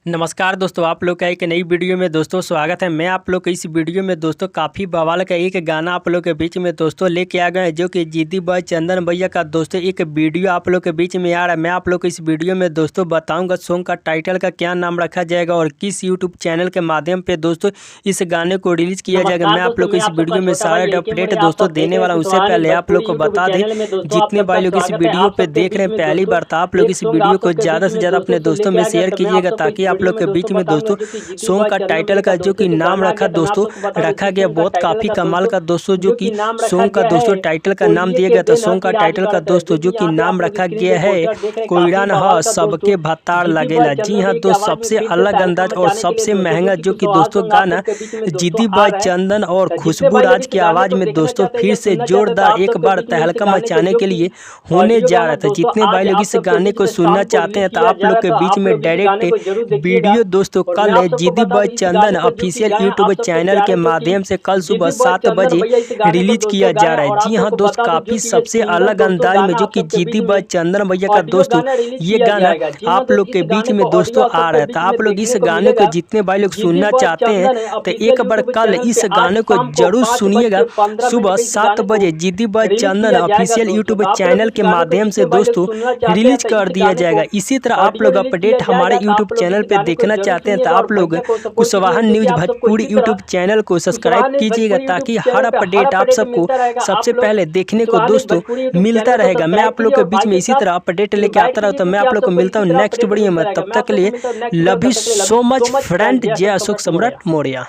नमस्कार दोस्तों, आप लोग का एक नई वीडियो में दोस्तों स्वागत है। मैं आप लोग के इस वीडियो में दोस्तों काफ़ी बवाल का एक गाना आप लोग के बीच में दोस्तों लेके आ गए हैं, जो कि जिद्दी बॉय चंदन भैया का दोस्तों एक वीडियो आप लोग के बीच में आ रहा है। मैं आप लोग को इस वीडियो में दोस्तों बताऊंगा सॉन्ग का टाइटल का क्या नाम रखा जाएगा और किस यूट्यूब चैनल के माध्यम पे दोस्तों इस गाने को रिलीज किया जाएगा। मैं आप लोग को इस वीडियो में सारा अपडेट दोस्तों देने वाला हूँ। उससे पहले आप लोग को बता दें, जितने भाई लोग इस वीडियो पे देख रहे हैं पहली बार, तो आप लोग इस वीडियो को ज़्यादा से ज़्यादा अपने दोस्तों में शेयर कीजिएगा, ताकि आप लोग के बीच में दोस्तों सॉन्ग का टाइटल का जो कि नाम रखा गया बहुत काफी कमाल का दोस्तों, जो कि सॉन्ग का दोस्तों टाइटल का नाम दिया गया था। सॉन्ग का टाइटल का दोस्तों जो कि नाम रखा गया है कोयरा न सबके भत्तार लगेला। जी हाँ दोस्त, सबसे अलग अंदाज और सबसे महंगा जो कि दोस्तों गाना जिद्दी बॉय चंदन और खुशबू राज की आवाज में दोस्तों फिर से जोरदार एक बार तहलका मचाने के लिए होने जा रहा था। जितने भाई लोग इस गाने को सुनना चाहते हैं तो आप लोग के बीच में डायरेक्ट वीडियो दोस्तों कल जिद्दी बॉय चंदन ऑफिशियल यूट्यूब चैनल के माध्यम से कल सुबह 7 बजे रिलीज किया जा रहा है। जी हाँ दोस्त, काफी सबसे अलग अंदाज में जो कि जिद्दी बॉय चंदन भैया का दोस्तों ये गाना आप लोग के बीच में दोस्तों आ रहा था। आप लोग इस गाने को जितने भाई लोग सुनना चाहते हैं तो एक बार कल इस गाने को जरूर सुनिएगा। सुबह 7 बजे जिद्दी बॉय चंदन ऑफिशियल यूट्यूब चैनल के माध्यम से दोस्तों रिलीज कर दिया जाएगा। इसी तरह आप लोग अपडेट हमारे यूट्यूब चैनल पे देखना चाहते हैं तो आप लोग Kushwaha news Bhojpuri YouTube channel को सब्सक्राइब कीजिएगा, ताकि हर अपडेट आप सबको सबसे पहले देखने को दोस्तों मिलता रहेगा। मैं आप लोग के बीच में इसी तरह अपडेट लेके आता रहता हूँ। मैं आप लोग को मिलता हूँ नेक्स्ट वीडियो में, तब तक के लिए love you so much friend. जय अशोक सम्राट मौर्य।